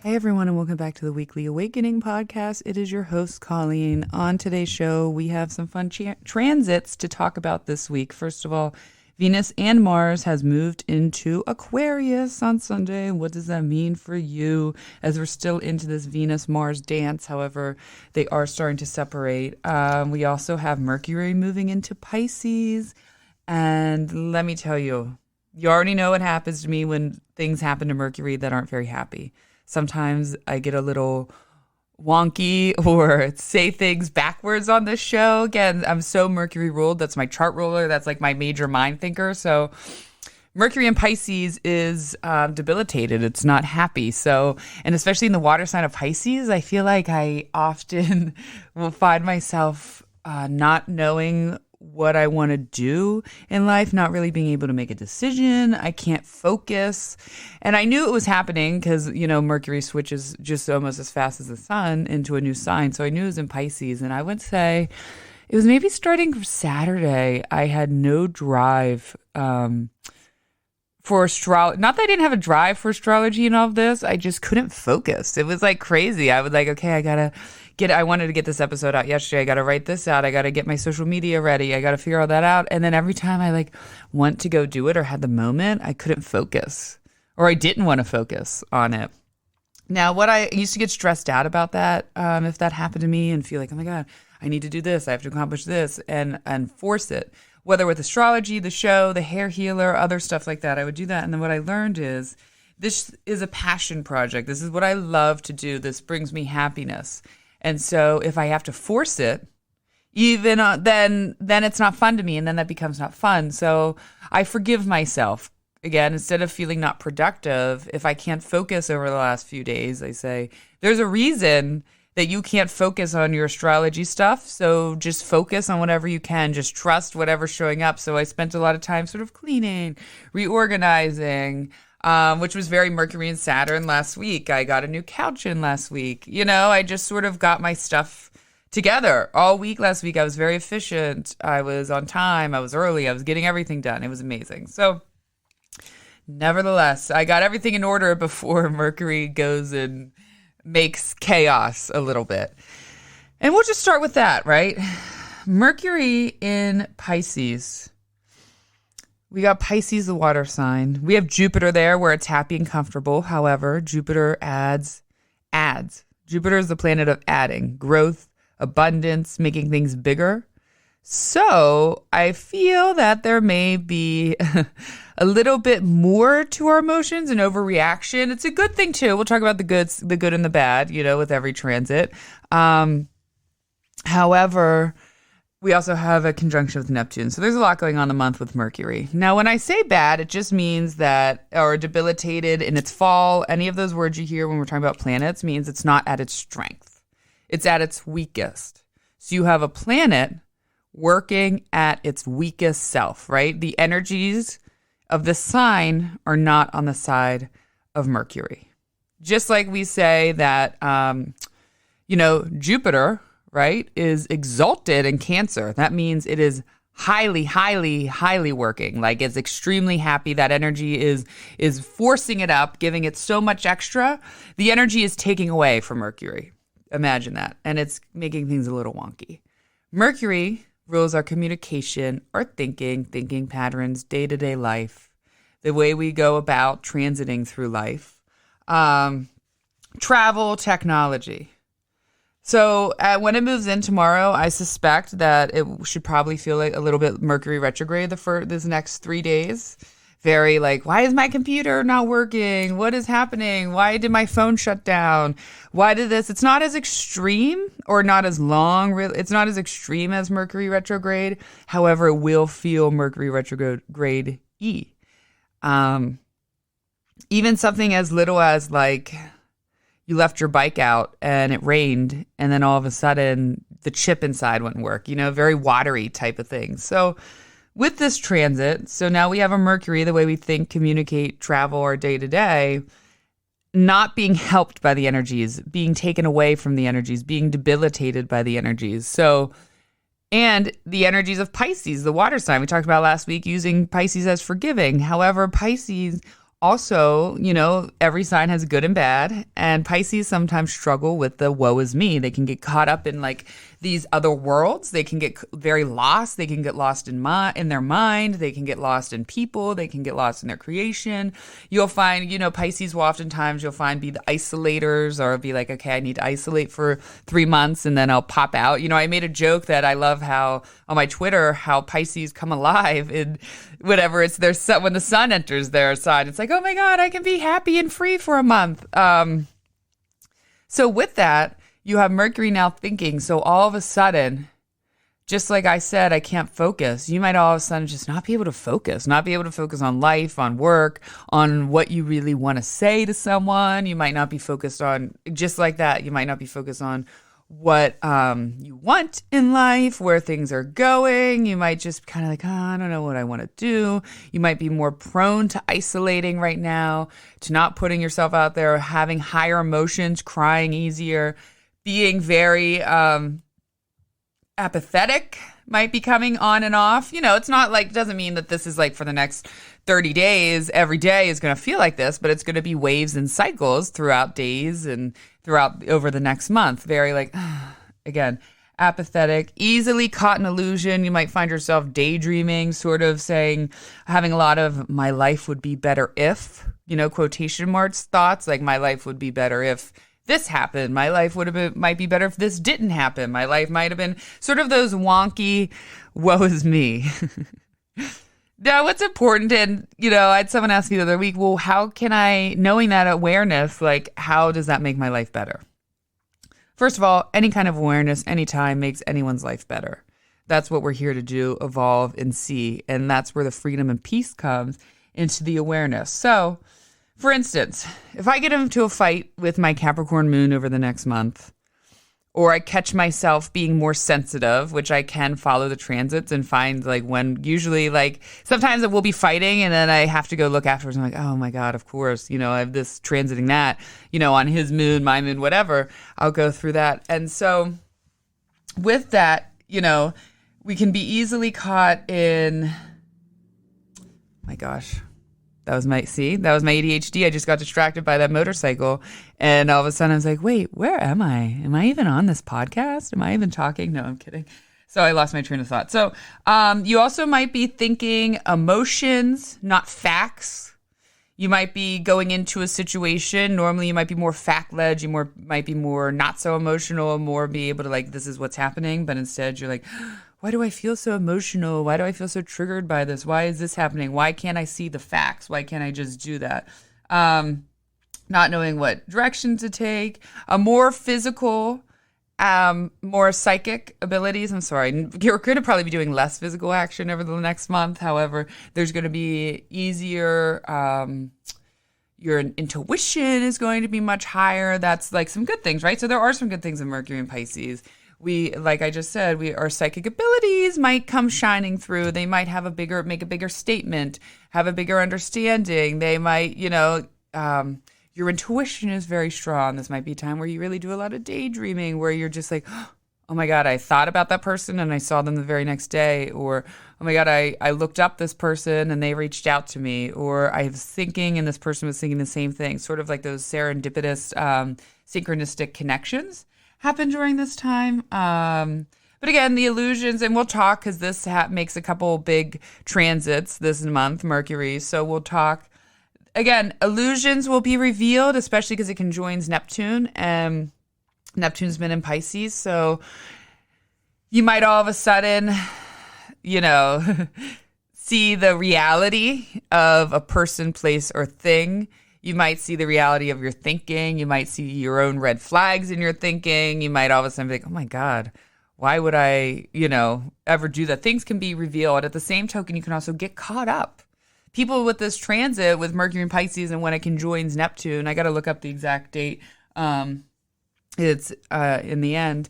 Hey everyone, and welcome back to the Weekly Awakening podcast. It is your host, Colleen. On today's show, we have some fun transits to talk about this week. First of all, Venus and Mars has moved into Aquarius on Sunday. What does that mean for you? As we're still into this Venus-Mars dance, however, they are starting to separate. We also have Mercury moving into Pisces. And let me tell you, you already know what happens to me when things happen to Mercury that aren't very happy. Sometimes I get a little wonky or say things backwards on this show. Again, I'm so Mercury ruled. That's my chart ruler. That's like my major mind thinker. So Mercury in Pisces is debilitated. It's not happy. So, and especially in the water sign of Pisces, I feel like I often will find myself not knowing what I want to do in life, not really being able to make a decision. I can't focus. And I knew it was happening because, you know, Mercury switches just almost as fast as the sun into a new sign. So I knew it was in Pisces. And I would say it was maybe starting Saturday. I had no drive for astrology. Not that I didn't have a drive for astrology and all of this. I just couldn't focus. It was like crazy. I was like, okay, I wanted to get this episode out yesterday. I got to write this out. I got to get my social media ready. I got to figure all that out. And then every time I like went to go do it or had the moment, I couldn't focus or I didn't want to focus on it. Now, what I used to get stressed out about that, if that happened to me and feel like, oh my God, I need to do this. I have to accomplish this and force it. Whether with astrology, the show, the hair healer, other stuff like that, I would do that. And then what I learned is this is a passion project. This is what I love to do. This brings me happiness. And so if I have to force it, even then it's not fun to me, and then that becomes not fun. So I forgive myself. Again, instead of feeling not productive, if I can't focus over the last few days, I say, there's a reason that you can't focus on your astrology stuff. So just focus on whatever you can. Just trust whatever's showing up. So I spent a lot of time sort of cleaning, reorganizing, which was very Mercury and Saturn last week. I got a new couch in last week. You know, I just sort of got my stuff together all week last week. I was very efficient. I was on time. I was early. I was getting everything done. It was amazing. So nevertheless, I got everything in order before Mercury goes and makes chaos a little bit. And we'll just start with that, right? Mercury in Pisces. We got Pisces, the water sign. We have Jupiter there where it's happy and comfortable. However, Jupiter adds. Jupiter is the planet of adding, growth, abundance, making things bigger. So I feel that there may be a little bit more to our emotions and overreaction. It's a good thing too. We'll talk about the good and the bad, you know, with every transit. However, we also have a conjunction with Neptune. So there's a lot going on the month with Mercury. Now, when I say bad, it just means that, or debilitated in its fall, any of those words you hear when we're talking about planets means it's not at its strength. It's at its weakest. So you have a planet working at its weakest self, right? The energies of the sign are not on the side of Mercury. Just like we say that, Jupiter, right, is exalted in Cancer. That means it is highly, highly, highly working. Like it's extremely happy. That energy is forcing it up, giving it so much extra. The energy is taking away from Mercury. Imagine that. And it's making things a little wonky. Mercury rules our communication, our thinking patterns, day-to-day life, the way we go about transiting through life, travel, technology. So when it moves in tomorrow, I suspect that it should probably feel like a little bit Mercury retrograde this next 3 days. Very like, why is my computer not working? What is happening? Why did my phone shut down? Why did this? It's not as extreme or not as long. It's not as extreme as Mercury retrograde. However, it will feel Mercury retrograde-y. Even something as little as like you left your bike out and it rained and then all of a sudden the chip inside wouldn't work, very watery type of thing. So with this transit, so now we have a Mercury, the way we think, communicate, travel our day to day, not being helped by the energies, being taken away from the energies, being debilitated by the energies. So, and the energies of Pisces, the water sign we talked about last week, using Pisces as forgiving. However, Pisces Also, every sign has good and bad, and Pisces sometimes struggle with the woe is me. They can get caught up in like these other worlds. They can get very lost. They can get lost in their mind. They can get lost in people. They can get lost in their creation. You'll find, Pisces will oftentimes be the isolators, or be like, okay, I need to isolate for 3 months and then I'll pop out. I made a joke that I love how on my Twitter, how Pisces come alive in whatever it's their sun, when the sun enters their sign. It's like, oh my God, I can be happy and free for a month. So with that, you have Mercury now thinking. So all of a sudden, just like I said, I can't focus. You might all of a sudden just not be able to focus on life, on work, on what you really want to say to someone. You might not be focused on, just like that, you might not be focused on what you want in life, where things are going. You might just kind of like, I don't know what I want to do. You might be more prone to isolating right now, to not putting yourself out there, having higher emotions, crying easier, being very apathetic might be coming on and off. It's not like, it doesn't mean that this is like for the next 30 days, every day is going to feel like this, but it's going to be waves and cycles throughout days and throughout over the next month. Very like, again, apathetic, easily caught in illusion. You might find yourself daydreaming, sort of saying, having a lot of my life would be better if, quotation marks thoughts, like my life would be better if this happened. My life might be better if this didn't happen. My life might have been sort of those wonky, woe is me. Now, what's important, and, I had someone ask me the other week, well, how can I, knowing that awareness, like, how does that make my life better? First of all, any kind of awareness, anytime, makes anyone's life better. That's what we're here to do, evolve and see. And that's where the freedom and peace comes into the awareness. So, for instance, if I get into a fight with my Capricorn moon over the next month, or I catch myself being more sensitive, which I can follow the transits and find like when usually like sometimes we'll be fighting and then I have to go look afterwards. I'm like, oh my God, of course, I have this transiting that, on his moon, my moon, whatever. I'll go through that. And so with that, we can be easily caught in, my gosh. That was my ADHD. I just got distracted by that motorcycle. And all of a sudden I was like, wait, where am I? Am I even on this podcast? Am I even talking? No, I'm kidding. So I lost my train of thought. So you also might be thinking emotions, not facts. You might be going into a situation. Normally you might be more fact-led. You might be more not so emotional, more be able to like, this is what's happening. But instead you're like, why do I feel so emotional? Why do I feel so triggered by this? Why is this happening? Why can't I see the facts? Why can't I just do that? Not knowing what direction to take. A more physical, more psychic abilities. I'm sorry. You're going to probably be doing less physical action over the next month. However, there's going to be easier. Your intuition is going to be much higher. That's like some good things, right? So there are some good things in Mercury and Pisces. Like I just said, our psychic abilities might come shining through. They might make a bigger statement, have a bigger understanding. They might, your intuition is very strong. This might be a time where you really do a lot of daydreaming, where you're just like, oh my God, I thought about that person and I saw them the very next day. Or, oh my God, I looked up this person and they reached out to me. Or I was thinking and this person was thinking the same thing. Sort of like those serendipitous, synchronistic connections happen during this time. But again, the illusions, and we'll talk because this makes a couple big transits this month, Mercury. So we'll talk. Again, illusions will be revealed, especially because it conjoins Neptune. And Neptune's been in Pisces. So you might all of a sudden, see the reality of a person, place, or thing. You might see the reality of your thinking. You might see your own red flags in your thinking. You might all of a sudden be like, oh my God, why would I, ever do that? Things can be revealed. At the same token, you can also get caught up. People with this transit with Mercury and Pisces and when it conjoins Neptune, I got to look up the exact date. It's in the end.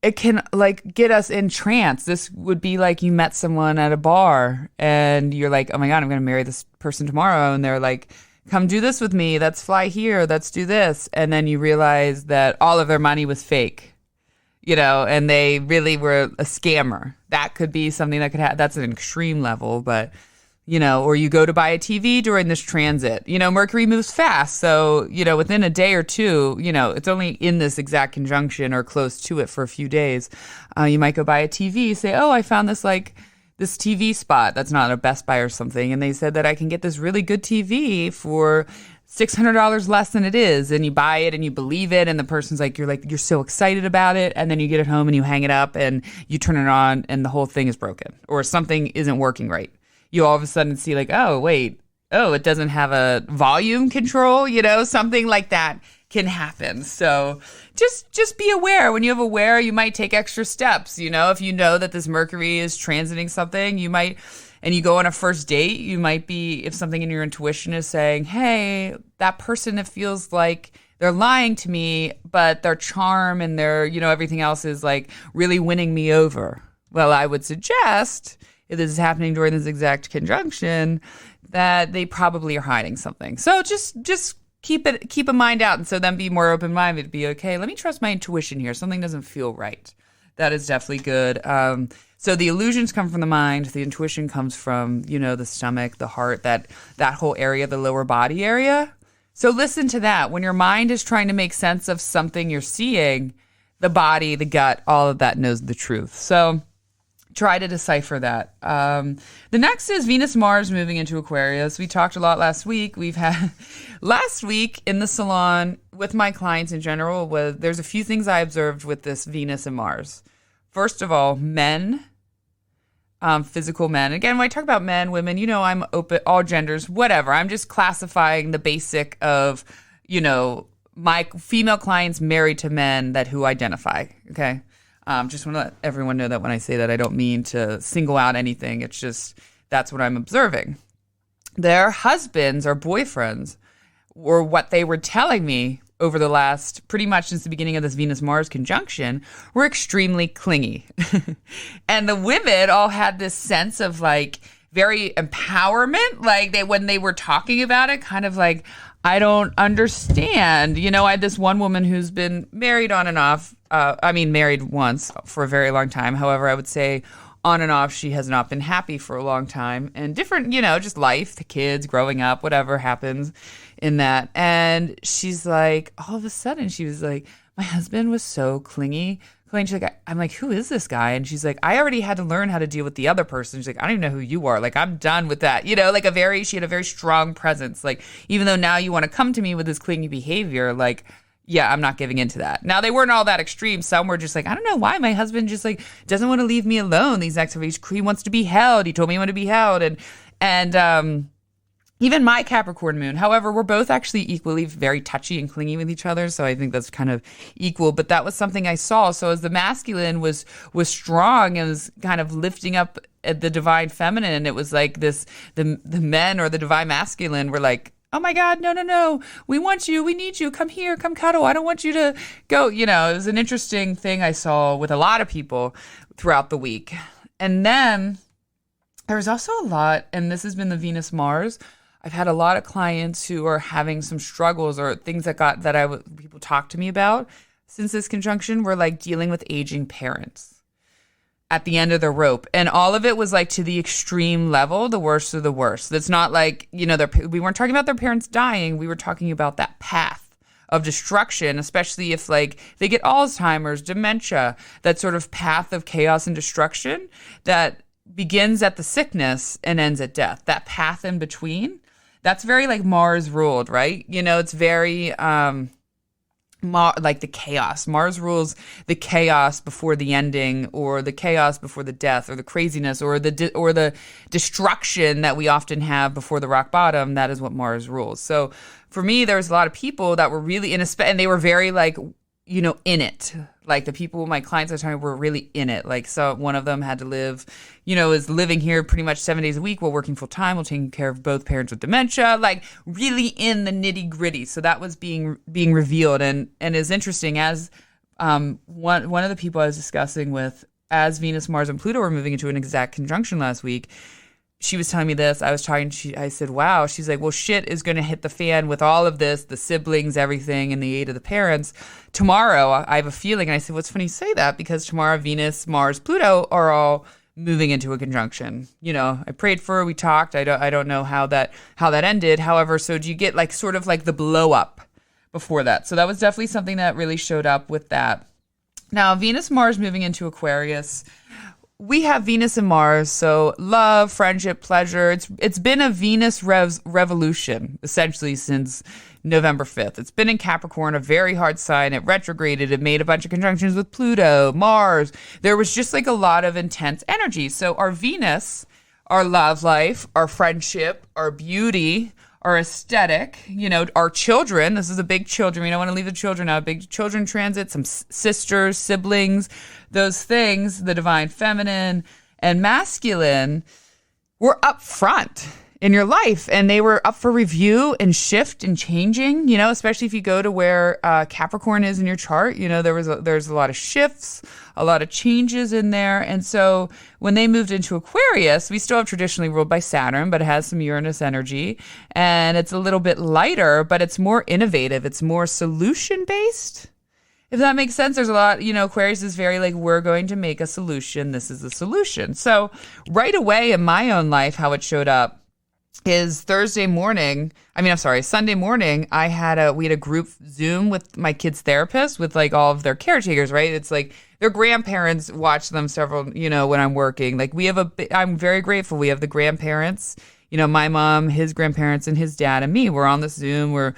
It can like get us in trance. This would be like you met someone at a bar and you're like, oh my God, I'm going to marry this person tomorrow. And they're like, come do this with me. Let's fly here. Let's do this. And then you realize that all of their money was fake, and they really were a scammer. That could be something that could happen. That's an extreme level, but or you go to buy a TV during this transit. Mercury moves fast. So, within a day or two, it's only in this exact conjunction or close to it for a few days. You might go buy a TV, say, oh, I found this this TV spot that's not a Best Buy or something. And they said that I can get this really good TV for $600 less than it is. And you buy it and you believe it. And the person's you're so excited about it. And then you get it home and you hang it up and you turn it on and the whole thing is broken or something isn't working right. You all of a sudden see it doesn't have a volume control, something like that can happen. So just be aware. When you have aware, you might take extra steps. If you know that this Mercury is transiting something, you might, and you go on a first date, you might be, if something in your intuition is saying, hey, that person, it feels like they're lying to me, but their charm and their, everything else is really winning me over. Well, I would suggest, if this is happening during this exact conjunction, that they probably are hiding something. So just keep a mind out, and so then be more open-minded. Be okay. Let me trust my intuition here. Something doesn't feel right. That is definitely good. So the illusions come from the mind. The intuition comes from the stomach, the heart, that whole area, the lower body area. So listen to that. When your mind is trying to make sense of something you're seeing, the body, the gut, all of that knows the truth. So try to decipher that. The next is Venus Mars moving into Aquarius. We talked a lot last week. We've had last week in the salon with my clients in general, there's a few things I observed with this Venus and Mars. First of all, men, physical men. Again, when I talk about men, women, I'm open, all genders, whatever. I'm just classifying the basic of, my female clients married to men who identify. Okay. Just want to let everyone know that when I say that, I don't mean to single out anything. It's just, that's what I'm observing. Their husbands or boyfriends, or what they were telling me over the last, pretty much since the beginning of this Venus-Mars conjunction, were extremely clingy. And the women all had this sense of very empowerment. When they were talking about it, kind of I don't understand. I had this one woman who's been married on and off. Married once for a very long time. However, I would say on and off, she has not been happy for a long time. And different, just life, the kids, growing up, whatever happens in that. And she's all of a sudden, she was my husband was so clingy. She's I'm who is this guy? And she's I already had to learn how to deal with the other person. She's I don't even know who you are. I'm done with that. She had a very strong presence. Even though now you want to come to me with this clingy behavior, yeah, I'm not giving into that. Now, they weren't all that extreme. Some were just I don't know why my husband just doesn't want to leave me alone. These activities, he wants to be held. He told me he wanted to be held. And even my Capricorn moon. However, we're both actually equally very touchy and clingy with each other. So I think that's kind of equal. But that was something I saw. So as the masculine was strong and was kind of lifting up the divine feminine, it was the men or the divine masculine were oh my God, no. We want you. We need you. Come here. Come cuddle. I don't want you to go. It was an interesting thing I saw with a lot of people throughout the week. And then there was also a lot, and this has been the Venus Mars. I've had a lot of clients who are having some struggles or things people talk to me about since this conjunction were dealing with aging parents at the end of the rope. And all of it was to the extreme level, the worst of the worst. That's not we weren't talking about their parents dying. We were talking about that path of destruction, especially if they get Alzheimer's, dementia, that sort of path of chaos and destruction that begins at the sickness and ends at death. That path in between, that's very Mars ruled, right? It's very the chaos. Mars rules the chaos before the ending, or the chaos before the death, or the craziness, or the destruction that we often have before the rock bottom. That is what Mars rules. So for me, there was a lot of people that were really in and they were very in it. The people, my clients at the time, were really in it. So one of them had to live, is living here pretty much 7 days a week while working full time, while taking care of both parents with dementia, really in the nitty gritty. So that was being revealed. And is interesting as one of the people I was discussing with, as Venus, Mars, and Pluto were moving into an exact conjunction last week, she was telling me this. I said, wow. She's well, shit is going to hit the fan with all of this, the siblings, everything, and the aid of the parents. Tomorrow, I have a feeling. And I said, well, it's funny you say that, because tomorrow Venus, Mars, Pluto are all moving into a conjunction. I prayed for her, we talked. I don't know how that ended. However, so do you get like sort of like the blow up before that? So that was definitely something that really showed up with that. Now, Venus Mars moving into Aquarius. We have Venus and Mars, so love, friendship, pleasure. It's been a Venus revolution essentially since November 5th. It's been in Capricorn, a very hard sign. It retrograded. It made a bunch of conjunctions with Pluto, Mars. There was just like a lot of intense energy. So our Venus, our love life, our friendship, our beauty, our aesthetic, our children. This is a big children. We don't want to leave the children out. Big children transit, some sisters, siblings, those things, the divine feminine and masculine were up front in your life, and they were up for review and shift and changing, especially if you go to where Capricorn is in your chart. There's a lot of shifts, a lot of changes in there. And so when they moved into Aquarius, we still have traditionally ruled by Saturn, but it has some Uranus energy, and it's a little bit lighter, but it's more innovative. It's more solution based. If that makes sense. There's a lot, Aquarius is very like, we're going to make a solution. This is the solution. So right away in my own life, how it showed up is Sunday morning, we had a group Zoom with my kids' therapist with like all of their caretakers, right? It's like their grandparents watch them several, when I'm working. Like I'm very grateful. We have the grandparents, my mom, his grandparents, and his dad and me. We're on this Zoom. We're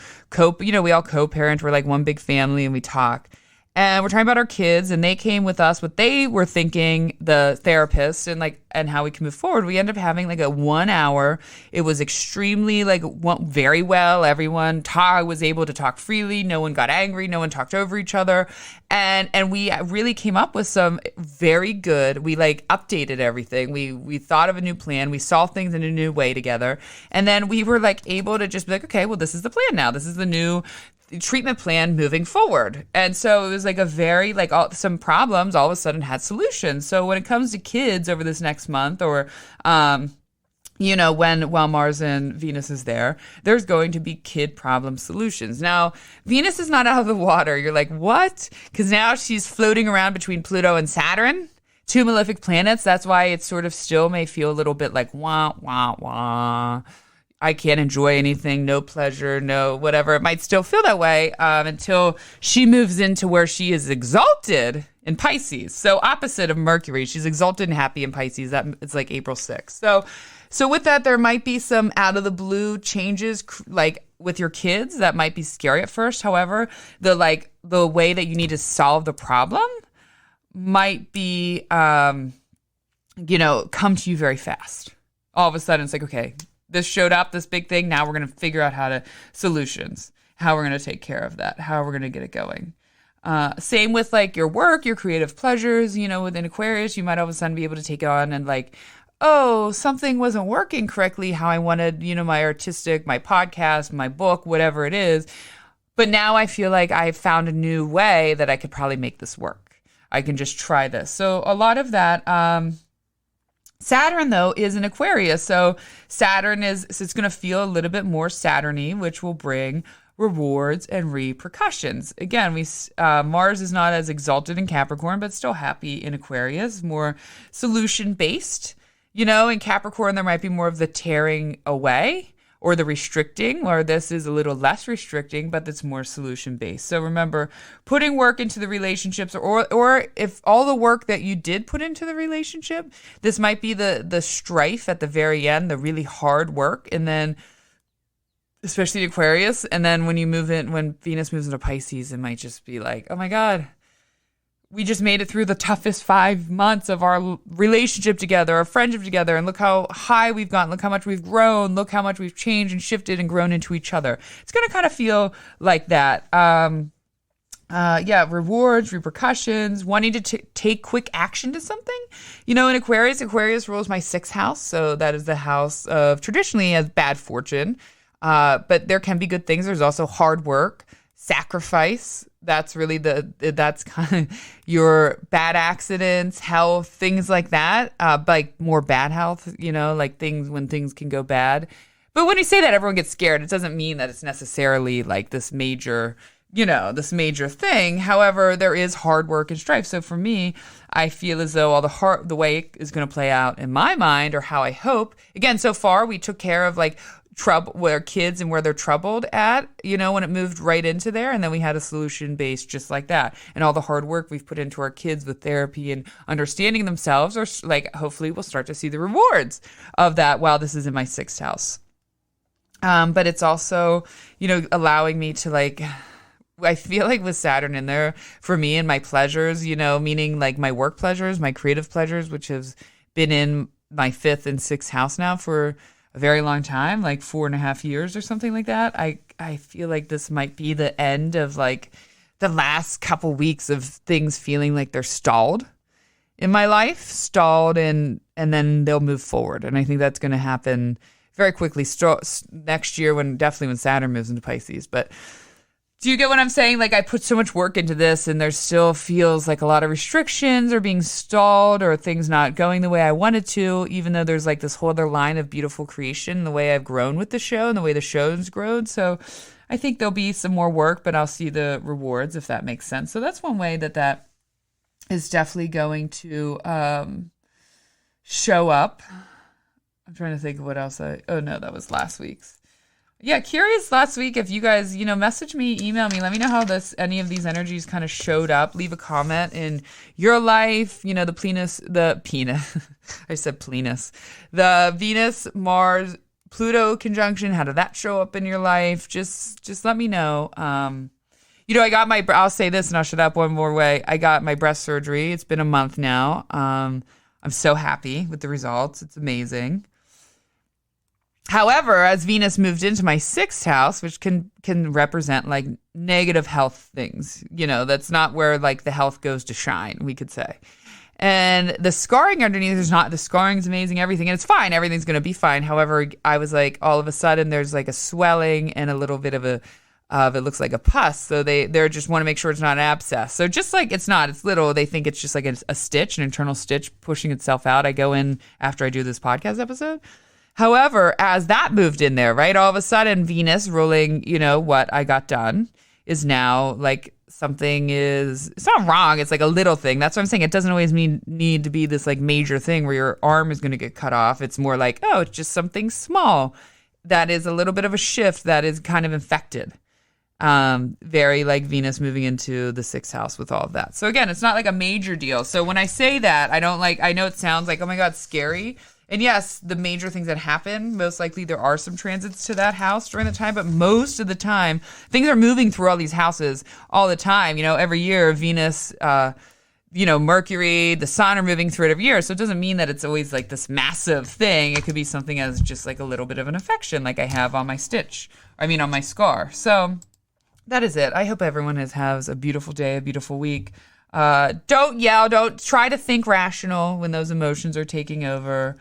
we all co-parent. We're like one big family, and we talk. And we're talking about our kids, and they came with us, what they were thinking, the therapist, and how we can move forward. We ended up having like a 1 hour. It was extremely went very well. Everyone was able to talk freely. No one got angry. No one talked over each other. And we really came up with some very good, we updated everything. We thought of a new plan. We saw things in a new way together. And then we were able to just be like, okay, well, this is the plan now. This is the new treatment plan moving forward. And so it was a very some problems all of a sudden had solutions. So when it comes to kids over this next month, or while Mars and Venus is there, there's going to be kid problem solutions. Now, Venus is not out of the water. You're like, what? Because now she's floating around between Pluto and Saturn, two malefic planets. That's why it sort of still may feel a little bit like wah, wah, wah. I can't enjoy anything, no pleasure, no whatever. It might still feel that way until she moves into where she is exalted in Pisces. So opposite of Mercury, she's exalted and happy in Pisces. That it's like April 6th. So with that, there might be some out of the blue changes, with your kids that might be scary at first. However, the way that you need to solve the problem might be, come to you very fast. All of a sudden, it's like, okay, this showed up, this big thing. Now we're going to figure out how we're going to take care of that, how we're going to get it going. Same with your work, your creative pleasures, within Aquarius, you might all of a sudden be able to take it on and something wasn't working correctly, how I wanted, my artistic, my podcast, my book, whatever it is. But now I feel like I've found a new way that I could probably make this work. I can just try this. So a lot of that, Saturn, though, is in Aquarius. So Saturn it's going to feel a little bit more Saturn-y, which will bring rewards and repercussions. Again, Mars is not as exalted in Capricorn, but still happy in Aquarius, more solution-based. In Capricorn, there might be more of the tearing away or the restricting, or this is a little less restricting, but it's more solution-based. So remember, putting work into the relationships, or if all the work that you did put into the relationship, this might be the strife at the very end, the really hard work, and then especially Aquarius, and then when Venus moves into Pisces, it might just be like, oh my God, we just made it through the toughest 5 months of our relationship together, our friendship together, and look how high we've gotten, look how much we've grown, look how much we've changed and shifted and grown into each other. It's going to kind of feel like that. Rewards, repercussions, wanting to take quick action to something. In Aquarius rules my 6th house, so that is the house of traditionally as bad fortune. But there can be good things. There's also hard work, sacrifice. That's really that's kind of your bad accidents, health, things like that. More bad health, things when things can go bad. But when you say that, everyone gets scared. It doesn't mean that it's necessarily this major this major thing. However, there is hard work and strife. So for me, I feel as though all the way it is going to play out in my mind, or how I hope. Again, so far we took care of like trouble where kids and where they're troubled at, when it moved right into there. And then we had a solution based just like that. And all the hard work we've put into our kids with therapy and understanding themselves, or like, hopefully we'll start to see the rewards of that while this is in my 6th house. But it's also, allowing me to like, I feel like with Saturn in there for me and my pleasures, meaning like my work pleasures, my creative pleasures, which has been in my 5th and 6th house now for a very long time, like 4.5 years or something like that. I feel like this might be the end of like the last couple weeks of things feeling like they're stalled in my life, and then they'll move forward. And I think that's going to happen very quickly next year definitely when Saturn moves into Pisces. But do you get what I'm saying? Like, I put so much work into this and there still feels like a lot of restrictions are being stalled or things not going the way I wanted to, even though there's like this whole other line of beautiful creation, the way I've grown with the show and the way the show's grown. So I think there'll be some more work, but I'll see the rewards, if that makes sense. So that's one way that is definitely going to show up. I'm trying to think of what else oh no, that was last week's. Yeah, curious last week if you guys, message me, email me, let me know how any of these energies kind of showed up. Leave a comment in your life, the I said Plenus. The Venus, Mars, Pluto conjunction, how did that show up in your life? Just let me know. I'll say this and I'll shut up one more way. I got my breast surgery. It's been a month now. I'm so happy with the results. It's amazing. However, as Venus moved into my 6th house, which can represent like negative health things, that's not where like the health goes to shine, we could say. And the scarring underneath the scarring is amazing, everything, and it's fine. Everything's going to be fine. However, I was like, all of a sudden there's like a swelling and a little bit of it looks like a pus. So they just want to make sure it's not an abscess. So just like it's little, they think it's just like a stitch, an internal stitch pushing itself out. I go in after I do this podcast episode. However, as that moved in there, right, all of a sudden Venus ruling, what I got done is now like it's not wrong. It's like a little thing. That's what I'm saying. It doesn't always need to be this like major thing where your arm is going to get cut off. It's more like, it's just something small that is a little bit of a shift that is kind of infected. Very like Venus moving into the 6th house with all of that. So again, it's not like a major deal. So when I say that, I know it sounds like, oh my God, scary. And yes, the major things that happen, most likely there are some transits to that house during the time, but most of the time, things are moving through all these houses all the time. Every year, Venus, Mercury, the Sun are moving through it every year. So it doesn't mean that it's always like this massive thing. It could be something as just like a little bit of an infection, like I have on my on my scar. So that is it. I hope everyone has a beautiful day, a beautiful week. Don't yell. Don't try to think rational when those emotions are taking over.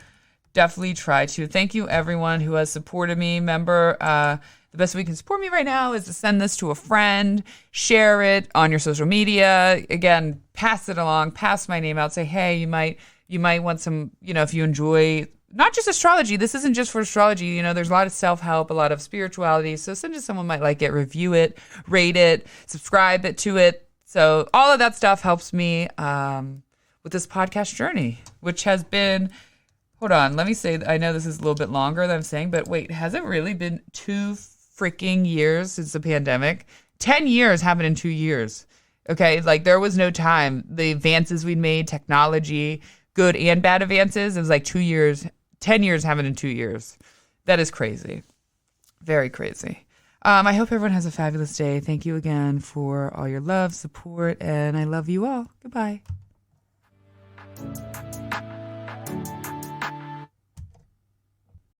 Definitely try to. Thank you, everyone who has supported me. Remember, the best way you can support me right now is to send this to a friend, share it on your social media. Again, pass it along, pass my name out. Say, hey, you might want some, if you enjoy not just astrology. This isn't just for astrology. There's a lot of self-help, a lot of spirituality. So send it to someone who might like it, review it, rate it, subscribe to it. So all of that stuff helps me with this podcast journey, which has been... Hold on, let me say, I know this is a little bit longer than I'm saying, but wait, has it really been 2 freaking years since the pandemic? 10 years happened in 2 years. Okay, like there was no time. The advances we'd made, technology, good and bad advances, it was like 2 years, 10 years happened in 2 years. That is crazy. Very crazy. I hope everyone has a fabulous day. Thank you again for all your love, support, and I love you all. Goodbye.